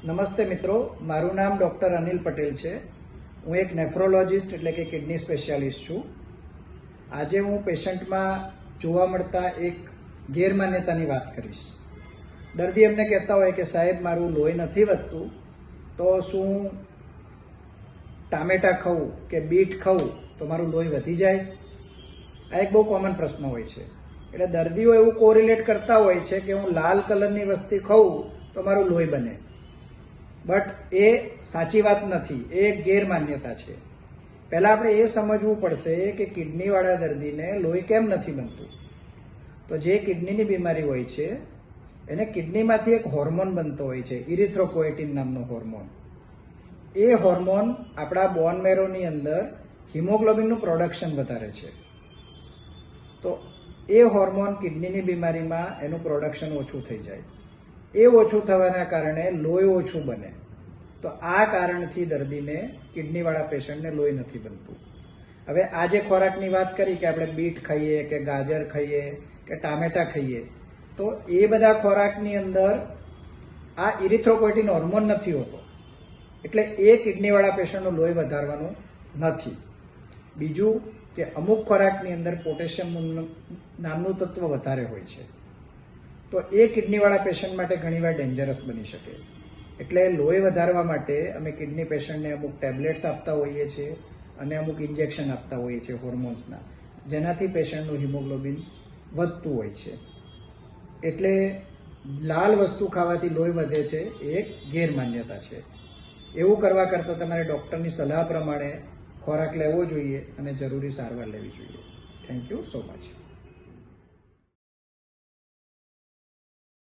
નમસ્તે મિત્રો, મારું નામ ડૉક્ટર અનિલ પટેલ છે. હું એક નેફ્રોલોજિસ્ટ એટલે કે કિડની સ્પેશિયાલિસ્ટ છું. આજે હું પેશન્ટમાં જોવા મળતા એક ગેરમાન્યતાની વાત કરીશ. દર્દી એમને કહેતા હોય કે સાહેબ મારું લોહી નથી વધતું, તો શું ટામેટા ખાઉં કે બીટ ખાઉં તો મારું લોહી વધી જાય? આ એક બહુ કોમન પ્રશ્ન હોય છે. એટલે દર્દીઓ એવું કોરિલેટ કરતા હોય છે કે હું લાલ કલરની વસ્તુ ખાઉં તો મારું લોહી બને. બટ એ સાચી વાત નથી, એ એક ગેરમાન્યતા છે. પહેલાં આપણે એ સમજવું પડશે કે કિડનીવાળા દર્દીને લોહી કેમ નથી બનતું. તો જે કિડનીની બીમારી હોય છે એને કિડનીમાંથી એક હોર્મોન બનતો હોય છે, ઇરિથ્રોપોએટિન નામનો હોર્મોન. એ હોર્મોન આપણા બોન મેરોની અંદર હિમોગ્લોબિનનું પ્રોડક્શન વધારે છે. તો એ હોર્મોન કિડનીની બીમારીમાં એનું પ્રોડક્શન ઓછું થઈ જાય. એ ઓછું થવાના કારણે લોહી ઓછું બને. તો આ કારણથી દર્દીને, કિડનીવાળા પેશન્ટને લોહી નથી બનતું. હવે આ જે ખોરાકની વાત કરી કે આપણે બીટ ખાઈએ કે ગાજર ખાઈએ કે ટામેટા ખાઈએ, તો એ બધા ખોરાકની અંદર આ ઇરિથ્રોપોએટિન હોર્મોન નથી હોતો. એટલે એ કિડનીવાળા પેશન્ટનું લોહી વધારવાનું નથી. બીજું કે અમુક ખોરાકની અંદર પોટેશિયમ નામનું તત્વ વધારે હોય છે. તો એ કિડનીવાળા પેશન્ટ માટે ઘણીવાર ડેન્જરસ બની શકે. એટલે લોહી વધારવા માટે અમે કિડની પેશન્ટને અમુક ટેબ્લેટ્સ આપતા હોઈએ છીએ અને અમુક ઇન્જેક્શન આપતા હોઈએ છીએ હોર્મોન્સના, જેનાથી પેશન્ટનું હિમોગ્લોબિન વધતું હોય છે. એટલે લાલ વસ્તુ ખાવાથી લોહી વધે છે એ એક ગેરમાન્યતા છે. એવું કરવા કરતાં તમારે ડૉક્ટરની સલાહ પ્રમાણે ખોરાક લેવો જોઈએ અને જરૂરી સારવાર લેવી જોઈએ. Thank you so much.